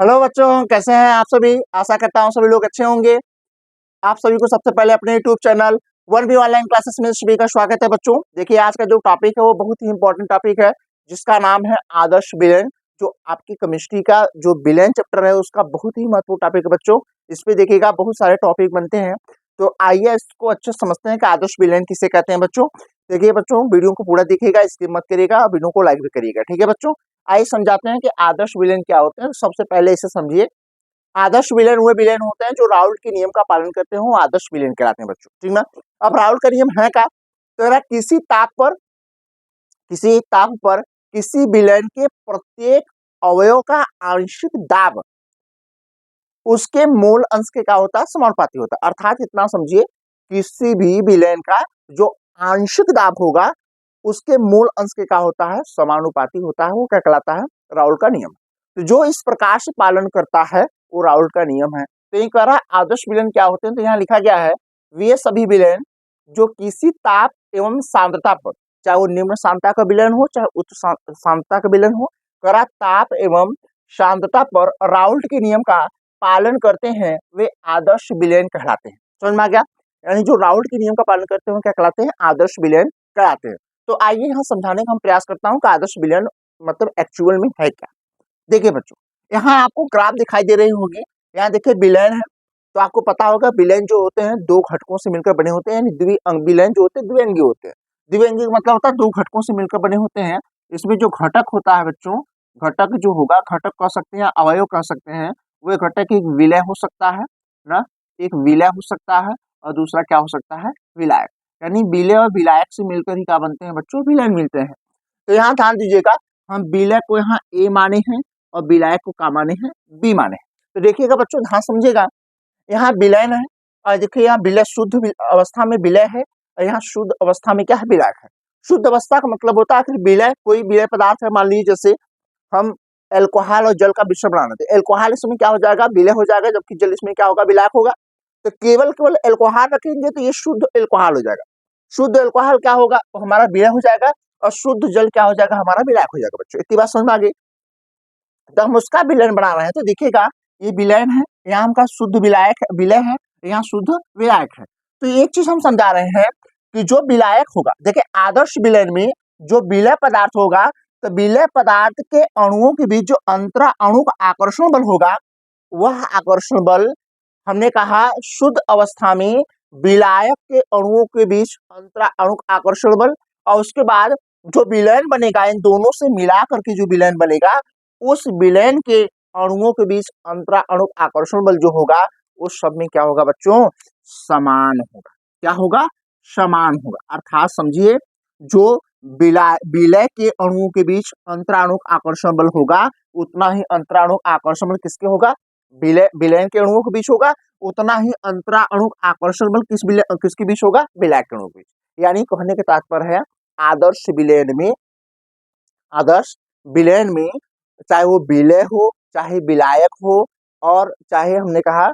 Hello बच्चों, कैसे हैं आप सभी। आशा करता हूँ सभी लोग अच्छे होंगे। आप सभी को सबसे पहले अपने YouTube channel one B online classes में सभी का स्वागत है। बच्चों देखिए, आज का जो टॉपिक है वो बहुत ही इंपॉर्टेंट टॉपिक है, जिसका नाम है आदर्श विलयन। जो आपकी केमिस्ट्री का जो विलयन चैप्टर है उसका बहुत ही महत्वपूर्ण टॉपिक है बच्चों। इस पे देखिएगा बहुत सारे टॉपिक बनते हैं, तो आइए इसको अच्छे से समझते हैं कि आदर्श विलयन किसे कहते हैं। बच्चों देखिए, बच्चों वीडियो को पूरा देखिएगा, स्किप मत करिएगा, वीडियो को लाइक भी करिएगा, ठीक है बच्चों। आइए समझाते हैं कि आदर्श विलयन क्या होते हैं। सबसे पहले इसे समझिए। आदर्श विलेन वो विलेन होते हैं जो राउल्ट के नियम का पालन करते हैं, वो आदर्श विलेन कहलाते हैं बच्चों, ठीक ना। अब राउल्ट का नियम है क्या, तो अगर किसी ताप पर किसी विलेन के प्रत्येक अवयव का आंशिक दाब उसके मूल अंश के क्या होता है, समानुपाती होता है। अर्थात इतना समझिए, किसी भी विलेन का जो आंशिक दाब होगा उसके मूल अंश के क्या होता है, समानुपाती होता है। वो क्या कहलाता है, राउल्ट का नियम। तो जो इस प्रकार से पालन करता है वो राउल्ट का नियम है। तो ये कह रहा है आदर्श विलेन क्या होते हैं, तो यहाँ लिखा गया है वे सभी विलेन जो किसी ताप एवं सांद्रता पर, चाहे वो निम्न सांद्रता का विलेन हो चाहे उच्च सांद्रता का विलेन हो, करा ताप एवं सांद्रता पर राउल्ट के नियम का पालन करते हैं, वे आदर्श विलेन कहलाते हैं। समझ में आ गया। यानी जो राउल्ट के नियम का पालन करते हैं क्या कहलाते हैं, आदर्श विलेन कहलाते हैं। तो आइए यहाँ समझाने का हम प्रयास करता हूँ कि आदर्श विलयन मतलब एक्चुअल में है क्या। देखिए बच्चों, यहाँ आपको ग्राफ दिखाई दे रही होगी। यहाँ देखिए विलयन है, तो आपको पता होगा विलयन जो होते हैं दो घटकों से मिलकर बने होते हैं। विलयन जो होते हैं द्विअंगी होते हैं। द्विअंगी का मतलब होता है दो घटकों से मिलकर बने होते हैं। इसमें जो घटक होता है बच्चों, घटक जो होगा, घटक कह सकते हैं, अवयव कह सकते हैं, वो घटक एक विलय हो सकता है ना, एक विलय हो सकता है, और दूसरा क्या हो सकता है, विलायक। यानी विलय और विलायक से मिलकर ही क्या बनते हैं बच्चों, विलयन मिलते हैं। तो यहाँ ध्यान दीजिएगा, हम विलय को यहाँ ए माने हैं और विलायक को क्या माने हैं, बी माने हैं। तो देखिएगा बच्चों, ध्यान समझिएगा, यहाँ विलयन है और देखिए यहाँ विलय शुद्ध अवस्था में विलय है, और यहाँ शुद्ध अवस्था में क्या है, विलायक है। शुद्ध अवस्था का मतलब होता है कि विलय कोई विलय पदार्थ है, मान लीजिए जैसे हम एल्कोहल और जल का मिश्रण बनाना थे, एल्कोहल इसमें क्या हो जाएगा, विलय हो जाएगा, जबकि जल इसमें क्या होगा, विलायक होगा। तो केवल केवल एल्कोहल रखेंगे तो ये शुद्ध एल्कोहल हो जाएगा। शुद्ध एल्कोहल क्या होगा, तो हमारा विलय हो जाएगा, और शुद्ध जल क्या हो जाएगा, हमारा विलायक हो जाएगा। बच्चों इतनी बात समझ में आ गई। तो हम उसका विलयन बना रहे हैं, तो देखिएगा ये विलयन है, यहाँ हमका शुद्ध विलायक विलय है, यहाँ शुद्ध विलायक है। तो एक चीज हम समझा रहे हैं कि जो विलायक होगा, देखिए आदर्श विलयन में जो विलय पदार्थ होगा, तो विलय पदार्थ के अणुओं के बीच जो अंतरा अणु का आकर्षण बल होगा, वह आकर्षण बल हमने कहा शुद्ध अवस्था में विलायक के अणुओं के बीच अंतरा अणु आकर्षण बल, और उसके बाद जो विलयन बनेगा, इन दोनों से मिला करके जो विलयन बनेगा, उस विलयन के अणुओं के बीच अंतरा अणु आकर्षण बल जो होगा, उस सब में क्या होगा बच्चों, समान होगा। क्या होगा, समान होगा। अर्थात समझिए, जो विलय के अणुओं के बीच अंतराणुक आकर्षण बल होगा, उतना ही अंतराणुक आकर्षण बल किसके होगा, विलयन के अणुओं के बीच होगा। उतना ही अंतराणुक आकर्षण बल किसके बीच होगा, विलायक के अणुओं के बीच। यानी कहने के तात्पर्य है आदर्श विलयन में चाहे वो विलय हो, चाहे विलायक हो, और चाहे हमने कहा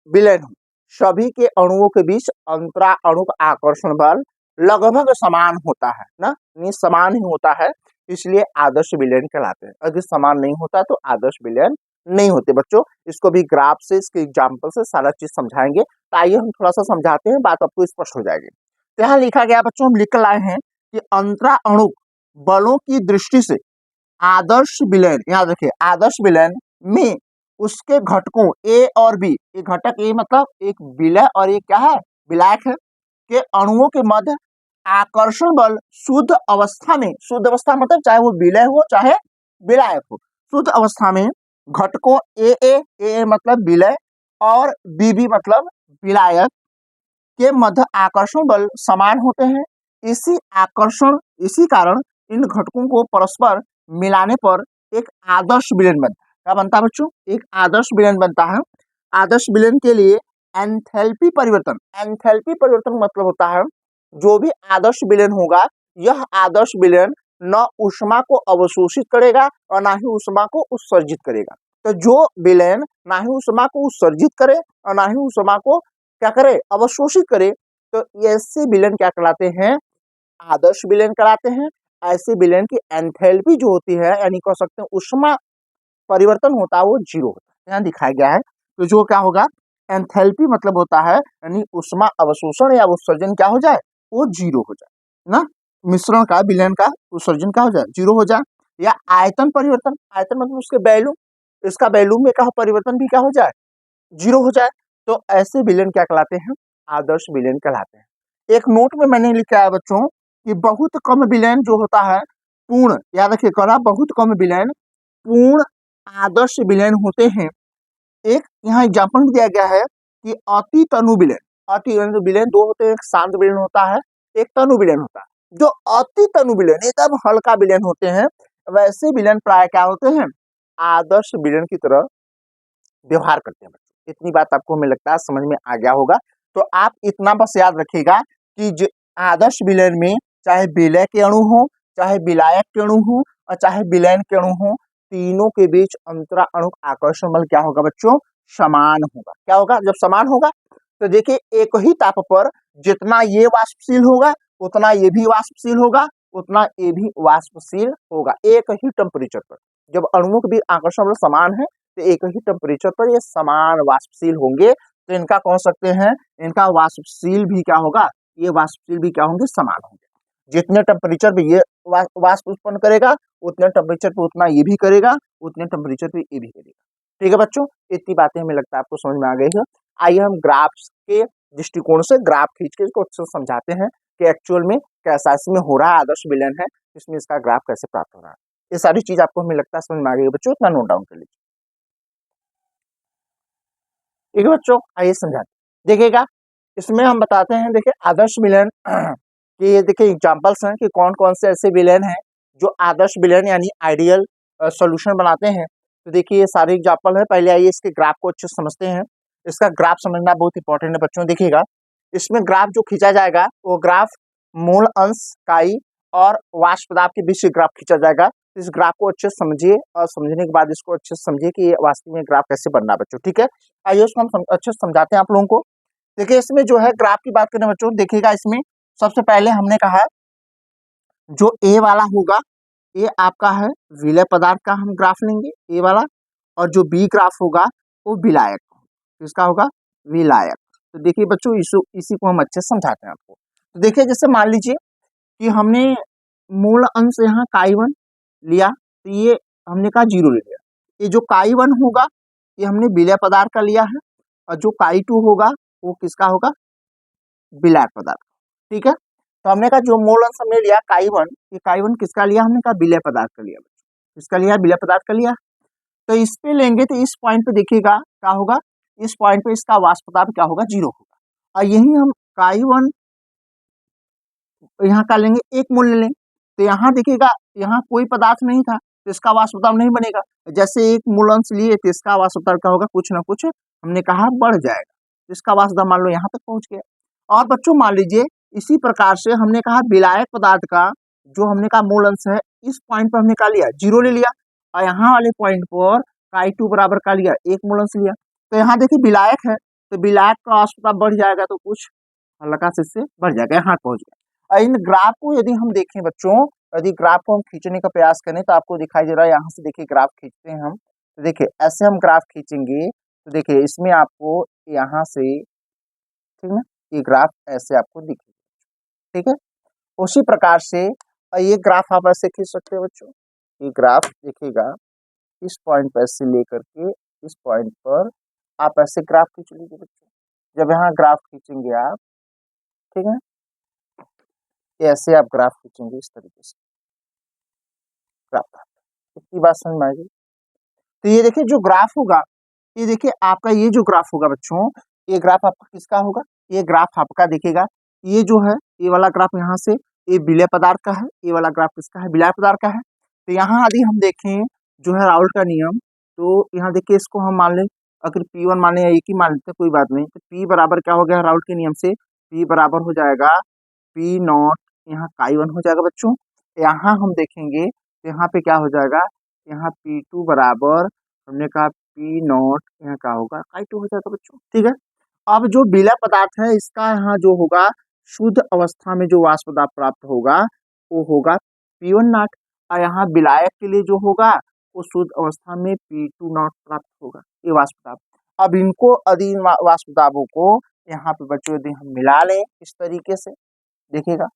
विलयन हो, सभी के अणुओं के बीच अंतराणुक आकर्षण बल लगभग समान होता है ना, नहीं समान ही होता है, इसलिए आदर्श विलयन कहलाते हैं। अगर समान नहीं होता तो आदर्श विलयन नहीं होते। बच्चों इसको भी ग्राफ से, इसके एग्जाम्पल से सारा चीज समझाएंगे। तो आइए हम थोड़ा सा समझाते हैं, बात आपको स्पष्ट हो जाएगी। तो यहाँ लिखा गया बच्चों, हम लिख लाए हैं कि अंतराणुक बलों की दृष्टि से आदर्श विलयन, यहाँ देखिए आदर्श विलयन में उसके घटकों ए और बी, एक घटक ए मतलब एक विलय और एक क्या है, विलायक है, के अणुओं के मध्य आकर्षण बल शुद्ध अवस्था मतलब चाहे वो विलय हो चाहे विलायक हो, शुद्ध अवस्था में घटकों ए मतलब विलय और बी मतलब विलायक के मध्य आकर्षण बल समान होते हैं। इसी कारण इन घटकों को परस्पर मिलाने पर एक आदर्श विलयन बनता है। क्या बनता है बच्चों, एक आदर्श विलयन बनता है। आदर्श विलयन के लिए एंथैल्पी परिवर्तन मतलब होता है, जो भी आदर्श विलयन होगा, यह आदर्श विलयन न ऊष्मा को अवशोषित करेगा और ना ही ऊष्मा को उत्सर्जित करेगा। तो जो विलयन ना ही ऊष्मा को उत्सर्जित करे और ना ही ऊष्मा को क्या करे, अवशोषित करे, तो ऐसे विलयन क्या कहलाते हैं, आदर्श विलयन कहलाते हैं। ऐसे विलयन की एंथैल्पी जो होती है, यानी कह सकते हैं ऊष्मा परिवर्तन होता है वो जीरो होता है, यहाँ दिखाया गया है। तो जो क्या होगा, एंथैल्पी मतलब होता है यानी ऊष्मा अवशोषण या उत्सर्जन क्या हो जाए, वो जीरो हो जाए ना, मिश्रण का विलयन का उत्सर्जन क्या हो जाए, जीरो हो जाए। या आयतन परिवर्तन, आयतन मतलब उसके वैल्यू, इसका वैल्यू में क्या हो, परिवर्तन भी क्या हो जाए, जीरो हो जाए। तो ऐसे विलयन क्या कहलाते हैं, आदर्श विलयन कहलाते हैं। एक नोट में मैंने लिखा है बच्चों कि बहुत कम विलयन जो होता है पूर्ण, याद रखिएगा, बहुत कम विलयन पूर्ण आदर्श विलयन होते हैं। एक यहाँ एग्जाम्पल दिया गया है कि अति तनु विलयन, अति विलयन दो होते हैं, एक शांत विलयन होता है, एक तनु विलयन होता है। जो अति तनु विलयन एकदम हल्का विलयन होते हैं, वैसे विलयन प्राय क्या होते हैं, आदर्श विलयन की तरह व्यवहार करते हैं। इतनी बात आपको हमें लगता है समझ में आ गया होगा। तो आप इतना बस याद रखिएगा कि आदर्श विलयन में चाहे विलय के अणु हो, चाहे विलायक के अणु हो और चाहे विलयन के अणु हो, तीनों के बीच अंतरा अणु आकर्षण बल क्या होगा बच्चों, समान होगा। क्या होगा, जब समान होगा तो देखिए एक ही ताप पर जितना ये वाष्पशील होगा उतना ये भी वाष्पशील होगा, उतना ये भी वाष्पशील होगा, एक ही टेम्परेचर पर। जब अणुओं के बीच आकर्षण बल समान है तो एक ही टेम्परेचर पर ये समान वाष्पशील होंगे, तो इनका कह सकते हैं, इनका वाष्पशील भी क्या होगा, ये वाष्पशील भी क्या होंगे, समान होंगे। जितने टेम्परेचर पे ये वाष्प उत्पन्न करेगा उतने टेम्परेचर पे उतना ये भी करेगा, उतने टेम्परेचर पे ये भी करेगा। ठीक है बच्चों, इतनी बातें हमें लगता है आपको समझ में आ गई है। आइए हम ग्राफ के दृष्टिकोण से ग्राफ खींच के इसको अच्छे से समझाते हैं कि एक्चुअल में कैसा इसमें हो रहा है, आदर्श विलयन है, इसमें इसका ग्राफ कैसे प्राप्त हो रहा है। ये सारी चीज आपको हमें लगता है समझ में आ गई बच्चों, इतना नोट डाउन कर लीजिए। ठीक है बच्चों, आइए समझाते देखिएगा। इसमें हम बताते हैं, देखिए आदर्श विलयन कि ये देखिए एग्जांपल्स हैं कि कौन कौन से ऐसे विलयन हैं जो आदर्श विलयन यानी आइडियल सॉल्यूशन बनाते हैं। तो देखिए ये सारे एग्जांपल है। पहले आइए इसके ग्राफ को अच्छे से समझते हैं। इसका ग्राफ समझना बहुत इंपॉर्टेंट है बच्चों। देखिएगा इसमें ग्राफ जो खींचा जाएगा वो ग्राफ मूल अंश काई और वाष्प पदार्थ के बीच से ग्राफ खींचा जाएगा। इस ग्राफ को अच्छे से समझिए और समझने के बाद इसको अच्छे से समझिए कि ये वास्तव में ग्राफ कैसे बनना है बच्चों। ठीक है, आइए उसको हम अच्छे से समझाते हैं आप लोगों को। देखिए इसमें जो है ग्राफ की बात करें बच्चों, देखिएगा इसमें सबसे पहले हमने कहा जो ए वाला होगा ये आपका है विलय पदार्थ का हम ग्राफ लेंगे ए वाला, और जो बी ग्राफ होगा वो विलायक, इसका होगा विलायक। तो देखिए बच्चों इसी को हम अच्छे से समझाते हैं आपको। तो देखिए जैसे मान लीजिए कि हमने मूल अंश यहाँ काई1 लिया, तो ये हमने कहा जीरो ले लिया। ये जो काई1 होगा ये हमने विलय पदार्थ का लिया है, और जो काई2 होगा वो किसका होगा, विलायक पदार्थ। ठीक है, तो हमने कहा जो मूल अंश हमने लिया काई1, ये काई1 किसका लिया, हमने कहा विलय पदार्थ का लिया, किसका लिया, विलय पदार्थ का लिया। तो इस पे लेंगे तो इस पॉइंट पे देखिएगा क्या होगा, इस पॉइंट पे इसका वाष्प पदार्थ क्या होगा, जीरो होगा। और यही हम काई1 यहाँ का लेंगे, एक मूल ले लें, तो यहाँ देखिएगा यहाँ कोई पदार्थ नहीं था तो इसका वाष्प पदार्थ नहीं बनेगा। जैसे एक मूल अंश लिए तो इसका वाष्प पदार्थ क्या होगा, कुछ ना कुछ हमने कहा बढ़ जाएगा, इसका वाष्प पदार्थ मान लो यहाँ तक पहुंच गया। और बच्चों मान लीजिए इसी प्रकार से हमने कहा विलायक पदार्थ का जो हमने कहा मूल अंश है, इस पॉइंट पर हमने क्या लिया, जीरो ले लिया, और यहाँ वाले पॉइंट पर काई2 बराबर का लिया, एक मूल अंश लिया। तो यहाँ देखिए विलायक है तो विलायक का वाष्प पदार्थ बढ़ जाएगा, तो कुछ हल्का से इससे बढ़ जाएगा, यहाँ पहुंच गया। और इन ग्राफ को यदि हम देखें बच्चों, यदि ग्राफ को हम खींचने का प्रयास करें तो आपको दिखाई दे रहा है, यहाँ से देखिए ग्राफ खींचते हैं हम, तो देखिए ऐसे हम ग्राफ खींचेंगे तो देखिए इसमें आपको यहाँ से, ठीक ना, ये ग्राफ ऐसे आपको दिखेगा। ठीक है, उसी प्रकार से ये ग्राफ आप ऐसे खींच सकते हैं बच्चों। ये ग्राफ देखिएगा इस पॉइंट पर से लेकर के इस पॉइंट पर आप ऐसे ग्राफ खींच लीजिए बच्चों। जब यहाँ ग्राफ खींचेंगे आप, ठीक है, ऐसे आप ग्राफ खींचेंगे इस तरीके से ग्राफ। इतनी बात समझ में आ गई। तो ये देखिए जो ग्राफ होगा, ये देखिए आपका ये जो ग्राफ होगा बच्चों, ये ग्राफ आपका किसका होगा, ये ग्राफ आपका देखिएगा ये जो है, ये वाला ग्राफ यहाँ से ये विलय पदार्थ का है, ये वाला ग्राफ किसका है, विलय पदार्थ का है। तो यहाँ यदि हम देखें जो है राउल्ट का नियम, तो यहाँ देखिए इसको हम मान लें, अगर P1 माने या एक ही मान लेते कोई बात नहीं, तो P बराबर क्या हो गया राउल्ट के नियम से, P बराबर हो जाएगा P0, यहाँ काई1 हो जाएगा बच्चों। यहाँ हम देखेंगे यहाँ पे क्या हो जाएगा, यहाँ P2 बराबर हमने कहा P0, यहाँ क्या होगा, काई2 हो जाएगा बच्चों। ठीक है, अब जो विलय पदार्थ है इसका यहाँ जो होगा शुद्ध अवस्था में जो वाष्प पदार्थ प्राप्त होगा वो होगा P1 नॉट, और यहाँ विलायक के लिए जो होगा को शुद्ध अवस्था में P2 नॉट प्राप्त होगा। ये वाष्प दाब। अब इनको यदि वाष्प दाबों को यहाँ पे बच्चों यदि हम मिला लें इस तरीके से, देखिएगा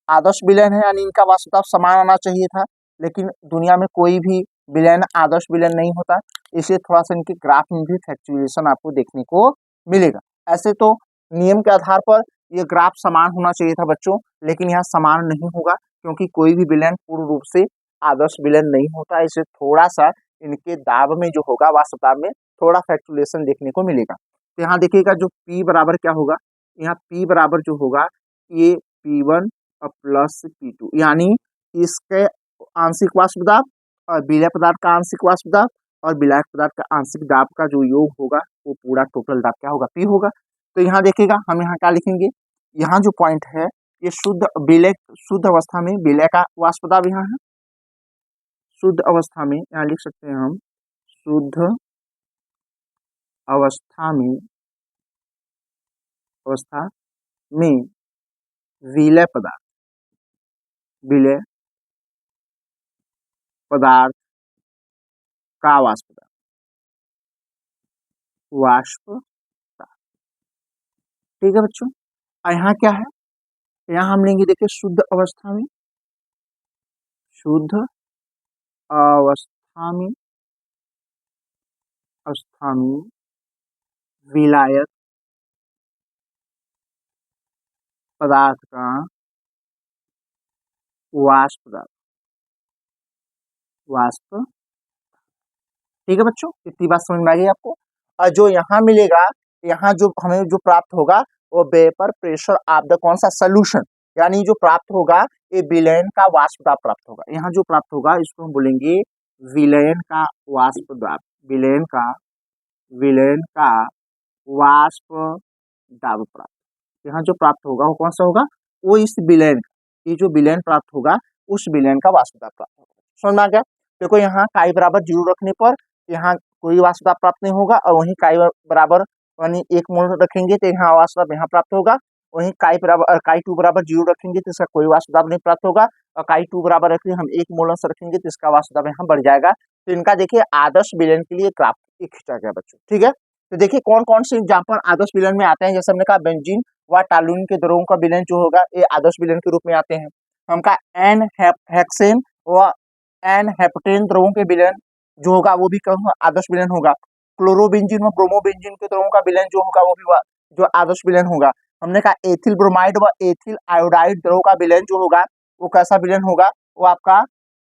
आदर्श विलयन है यानी इनका वाष्प दाब समान आना चाहिए था, लेकिन दुनिया में कोई भी विलयन आदर्श विलयन नहीं होता, इसलिए थोड़ा सा इनके ग्राफ में भी फ्लक्चुएशन आपको देखने को मिलेगा। ऐसे तो नियम के आधार पर ये ग्राफ समान होना चाहिए था बच्चों, लेकिन यहाँ समान नहीं होगा क्योंकि कोई भी विलयन पूर्ण रूप से आदर्श विलयन नहीं होता, इसलिए थोड़ा सा इनके दाब में जो होगा वाष्प दाब में थोड़ा फ्लक्चुएशन देखने को मिलेगा। तो यहाँ देखिएगा जो P बराबर क्या होगा, यहाँ P बराबर जो होगा ये P1 और प्लस P2, यानी इसके आंशिक वाष्प दाब और विलय पदार्थ का आंशिक वाष्प दाब और विलायक पदार्थ का आंशिक दाब का जो योग होगा वो पूरा टोटल दाब क्या होगा, P होगा। तो यहाँ देखिएगा हम यहाँ क्या लिखेंगे, यहाँ जो पॉइंट है ये शुद्ध अवस्था में विलय का वाष्प दाब यहाँ है, शुद्ध अवस्था में यहाँ लिख सकते हैं हम शुद्ध अवस्था में विलय पदार्थ का वाष्प दाब ठीक है बच्चों। और यहाँ क्या है, यहाँ हम लेंगे देखिए शुद्ध अवस्था में विलायक पदार्थ का वाष्प ठीक है बच्चों, इतनी बात समझ में आ गई आपको। और जो यहाँ मिलेगा, यहाँ जो हमें जो प्राप्त होगा वो वेपर प्रेशर ऑफ द कौन सा सोल्यूशन, यानी जो प्राप्त होगा ये विलयन का वाष्प दाब प्राप्त होगा। यहाँ जो प्राप्त होगा इसको हम बोलेंगे विलयन का वाष्प दाब, विलयन का वाष्प दाब प्राप्त। यहाँ जो प्राप्त होगा वो कौन सा होगा, वो इस विलयन, ये जो विलयन प्राप्त होगा उस विलयन का वाष्प दाब प्राप्त होगा। समझ में आ गया। देखो यहाँ काई बराबर 0 रखने पर यहाँ कोई वाष्प दाब प्राप्त नहीं होगा, और वहीं काई बराबर यानी 1 मोल रखेंगे तो यहाँ वाष्प दाब यहाँ प्राप्त होगा, वहीं काई 2 बराबर 0 रखेंगे तो इसका कोई वाष्प दाब नहीं प्राप्त होगा, और काई 2 बराबर रखेंगे हम 1 मोल से रखेंगे तो इसका वाष्प दाब यहाँ बढ़ जाएगा। तो इनका देखिए आदर्श विलयन के लिए ग्राफ खींचा गया बच्चों, ठीक है। तो देखिए कौन कौन से एग्जाम्पल आदर्श विलयन में आते हैं, जैसे हमने कहा बेंजीन व टॉलुइन के द्रवों का विलयन जो होगा ये आदर्श विलयन के रूप में आते हैं। हमका एन हेक्सेन व एन हेप्टेन द्रवों के विलयन जो होगा वो भी आदर्श विलयन होगा। क्लोरोबेंजीन व ब्रोमोबेंजीन के द्रवों का विलयन जो होगा वो भी जो आदर्श विलयन होगा। हमने कहा एथिल ब्रोमाइड व एथिल आयोडाइड द्रव का विलयन जो होगा वो कैसा विलयन होगा, वो आपका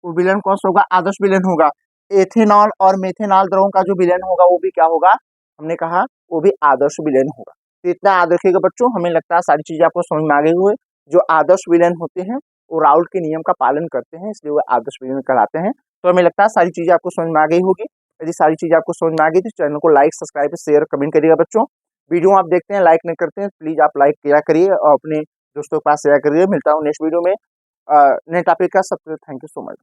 वो विलयन कौन सा होगा, आदर्श विलयन होगा। एथेनॉल और मेथेनॉल द्रवों का जो विलयन होगा वो भी क्या होगा, हमने कहा वो भी आदर्श विलयन होगा। तो इतना याद रखिएगा बच्चों, हमें लगता है सारी चीजें आपको समझ में आ गई हुई। जो आदर्श विलयन होते हैं वो राउल्ट के नियम का पालन करते हैं, इसलिए वो आदर्श विलयन कहलाते हैं। तो हमें लगता है सारी चीजें आपको समझ में आ गई होगी। यदि सारी चीजें आपको समझ में आ गई तो चैनल को लाइक, सब्सक्राइब, शेयर, कमेंट करिएगा बच्चों। वीडियो आप देखते हैं लाइक नहीं करते हैं, प्लीज आप लाइक किया करिए और अपने दोस्तों के पास शेयर करिए। मिलता हूँ नेक्स्ट वीडियो में नए टॉपिक का। सबसे थैंक यू सो मच।